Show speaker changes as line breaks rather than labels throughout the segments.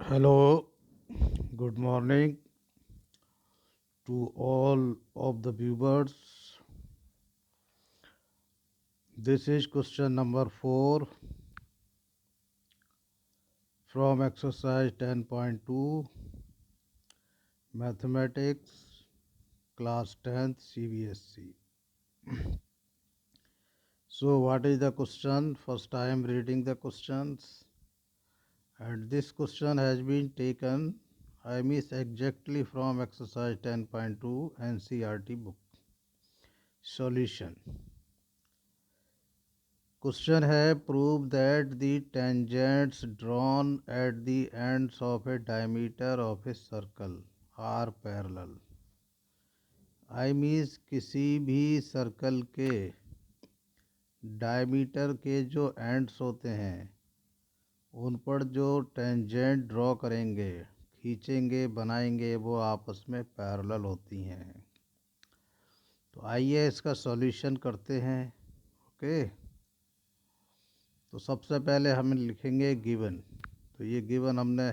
Hello, good morning to all of the viewers. This is question number 4 from exercise 10.2 Mathematics class 10th CBSE. So, what is the question? First, I am reading the questions, and this question has been taken, I miss exactly from exercise 10.2 NCERT book. Solution. Question है prove that the tangents drawn at the ends of a diameter of a circle are parallel. I means किसी भी circle के diameter के जो ends होते हैं उन पर जो टेंजेंट ड्रॉ करेंगे, खींचेंगे, बनाएंगे, वो आपस में पैरेलल होती हैं। तो आइए इसका सॉल्यूशन करते हैं। ओके, तो सबसे पहले हम लिखेंगे गिवन। तो ये गिवन हमने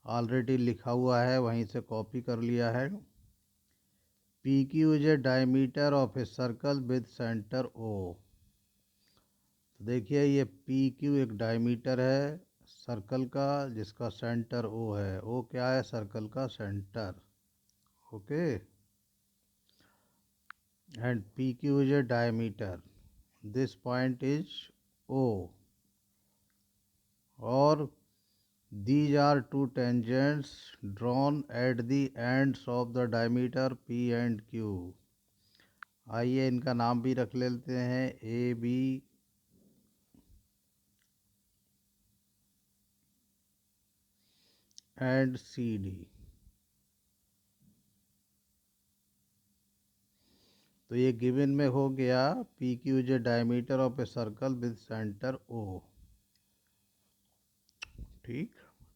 ऑलरेडी लिखा हुआ है, वहीं से कॉपी कर लिया है। P Q is a diameter of a circle with centre O. तो देखिए ये पी क्यू एक डायमीटर है सर्कल का जिसका सेंटर ओ है। ओ क्या है? सर्कल का centre. Okay, and P Q is a diameter, this point is O, और these are two tangents drawn at the ends of the diameter P and Q. आइए इनका नाम भी रख लेते हैं A B and C D. तो ये गिवन में हो गया P Q is a diameter of a circle with centre O. ठीक,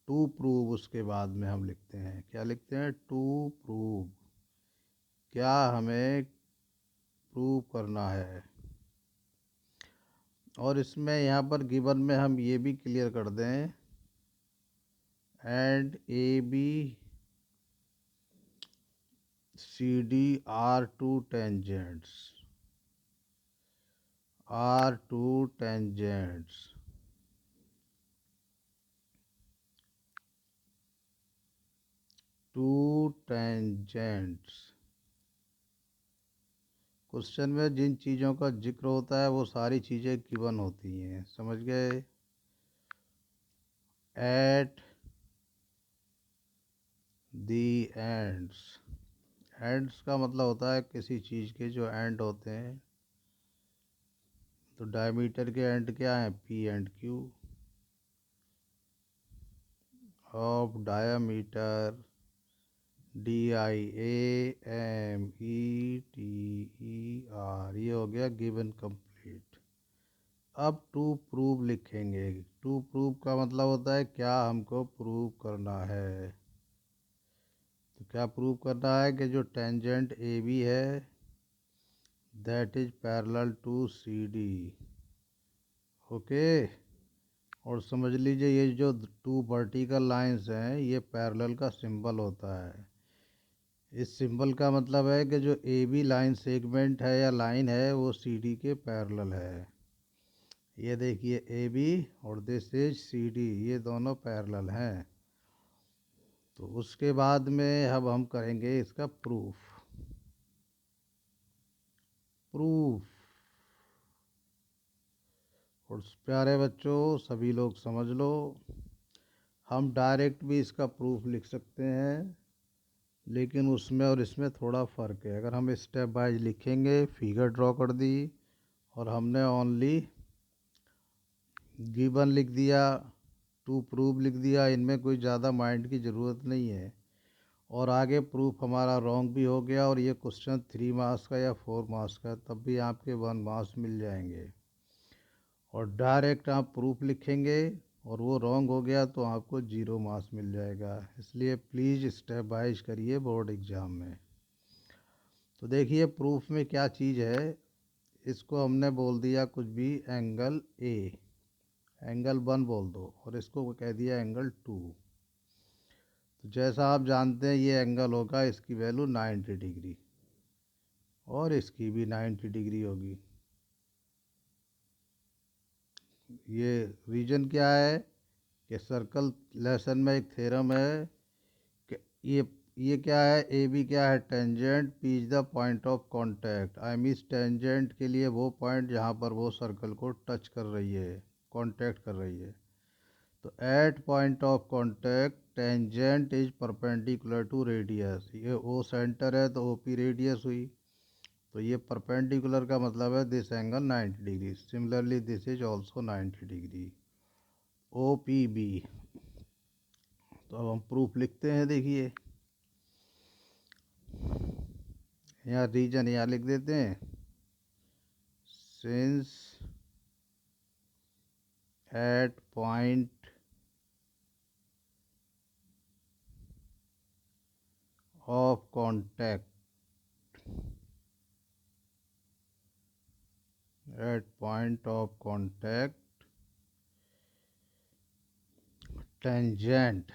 टू प्रूव उसके बाद में हम लिखते हैं, क्या लिखते हैं? टू प्रूव, क्या हमें प्रूव करना है। और इसमें यहाँ पर गिवन में हम ये भी क्लियर कर दें, and A B C D are two tangents, are two tangents. Two tangents. Question में जिन चीज़ों का जिक्र होता है वो सारी चीज़ें गिवन होती हैं, समझ गए? At the ends. एंड्स का मतलब होता है किसी चीज़ के जो एंड होते हैं। तो डायमीटर के एंड क्या हैं? P and Q. Of diameter D I A M E T E R, ये हो गया गिवन कंप्लीट। अब टू प्रूव लिखेंगे। टू प्रूव का मतलब होता है क्या हमको प्रूव करना है। तो क्या प्रूव करना है कि जो टेंजेंट ए बी है that is parallel to C D. Okay, और समझ लीजिए ये जो टू वर्टिकल लाइंस हैं ये पैरेलल का सिंबल होता है। इस सिंबल का मतलब है कि जो ए बी लाइन सेगमेंट है या लाइन है वो सी डी के पैरेलल है। ये देखिए ए बी और दिस इज सी डी, ये दोनों पैरेलल हैं। तो उसके बाद में अब हम करेंगे इसका प्रूफ। प्रूफ, और प्यारे बच्चों सभी लोग समझ लो, हम डायरेक्ट भी इसका प्रूफ लिख सकते हैं, लेकिन उसमें और इसमें थोड़ा फ़र्क है। अगर हम स्टेप वाइज लिखेंगे, फिगर ड्रॉ कर दी और हमने ओनली गिवन लिख दिया, टू प्रूफ लिख दिया, इनमें कोई ज़्यादा माइंड की ज़रूरत नहीं है। और आगे प्रूफ हमारा रॉन्ग भी हो गया और ये क्वेश्चन 3 मार्क्स का या 4 मार्क्स का, तब भी आपके 1 मार्क्स मिल जाएंगे। और डायरेक्ट आप प्रूफ लिखेंगे और वो रॉन्ग हो गया तो आपको 0 मार्क्स मिल जाएगा। इसलिए प्लीज़ स्टेप वाइज करिए बोर्ड एग्ज़ाम में। तो देखिए प्रूफ में क्या चीज़ है, इसको हमने बोल दिया कुछ भी, एंगल ए, एंगल 1 बोल दो, और इसको कह दिया एंगल 2। तो जैसा आप जानते हैं ये एंगल होगा, इसकी वैल्यू 90 डिग्री और इसकी भी 90 डिग्री होगी। ये रीजन क्या है कि सर्कल लेसन में एक थ्योरम है कि ये क्या है, ए बी क्या है, tangent, P is the point of contact. I mean tangent के लिए वो पॉइंट जहाँ पर वो सर्कल को टच कर रही है, कांटेक्ट कर रही है। तो at point of contact tangent is perpendicular to radius. ये ओ सेंटर है तो ओ पी रेडियस हुई, तो ये परपेंडिकुलर का मतलब है this angle 90 degree. Similarly this is also 90 degree, O P B. तो अब हम प्रूफ लिखते हैं, देखिए यहाँ रीजन यहाँ लिख देते हैं। Since at point of contact, at point of contact tangent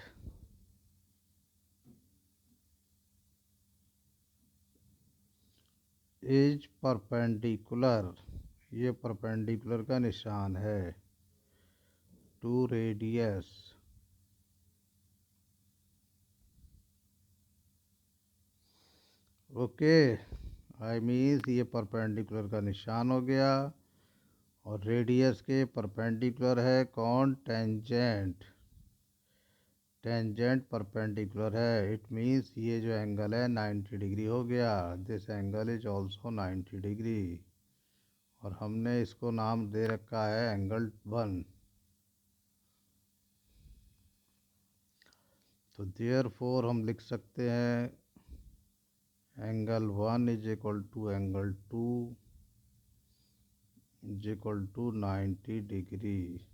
is perpendicular, ये परपेंडिकुलर का निशान है, to radius. Okay, I means ये परपेंडिकुलर का निशान हो गया और रेडियस के परपेंडिकुलर है कौन, टेंजेंट। टेंजेंट परपेंडिकुलर है, इट मीन्स ये जो एंगल है 90 डिग्री हो गया। This angle is also 90 degree और हमने इसको नाम दे रखा है एंगल 1। तो देयर फोर हम लिख सकते हैं angle 1 is equal to angle 2 is equal to 90 degree.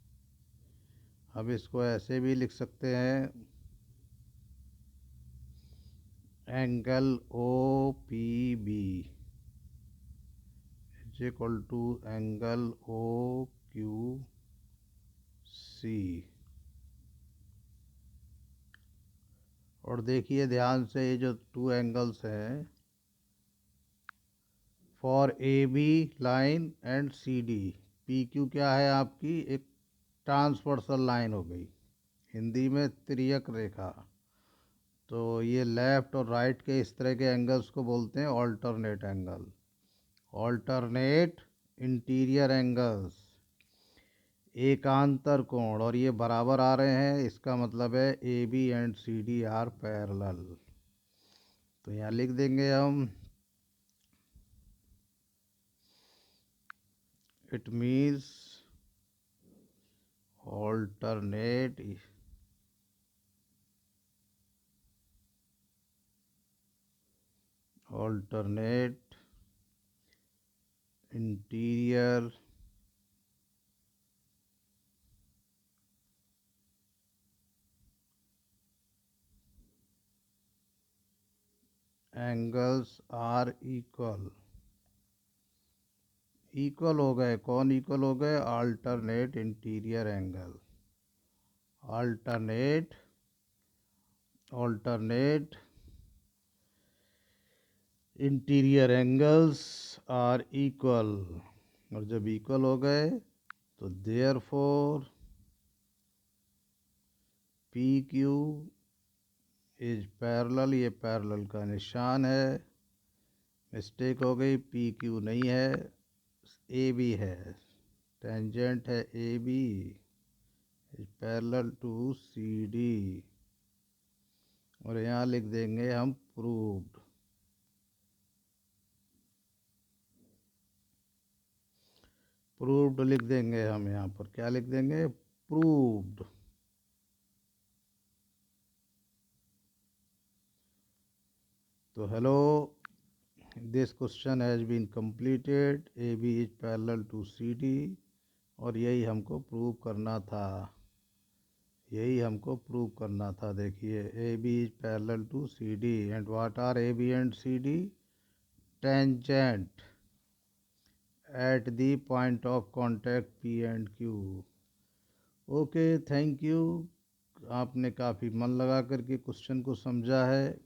अब इसको ऐसे भी लिख सकते हैं angle O P B is equal to angle O Q C. और देखिए ध्यान से, ये जो टू एंगल्स हैं for A B line and C D, P Q क्या है आपकी, एक ट्रांसवर्सल लाइन हो गई, हिंदी में तिर्यक रेखा। तो ये लेफ़्ट और राइट के इस तरह के एंगल्स को बोलते हैं alternate angle, alternate interior angles, एकांतर कोण। और ये बराबर आ रहे हैं, इसका मतलब है A B and C D are parallel. तो यहाँ लिख देंगे हम, it means alternate alternate interior angles are equal. Equal हो गए, कौन इक्वल हो गए, alternate interior angle. Alternate alternate interior angles are equal. और जब इक्वल हो गए तो therefore P Q is parallel, ये पैरेलल का निशान है, मिस्टेक हो गई, पी क्यू नहीं है, ए बी है, टेंजेंट है A B is parallel to C D. और यहाँ लिख देंगे हम प्रूव्ड। प्रूव्ड लिख देंगे हम, यहाँ पर क्या लिख देंगे, प्रूव्ड। तो hello, this question has been completed, A B is parallel to C D. और यही हमको प्रूव करना था, यही हमको प्रूव करना था। देखिए A B is parallel to C D and what are A B and C D, tangent at the point of contact P and Q. Okay, thank you. आपने काफ़ी मन लगा करके क्वेश्चन को समझा है।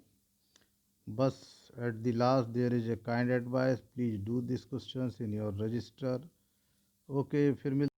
बस at the last there is a kind advice, please do this questions in your register. Okay, फिर मिल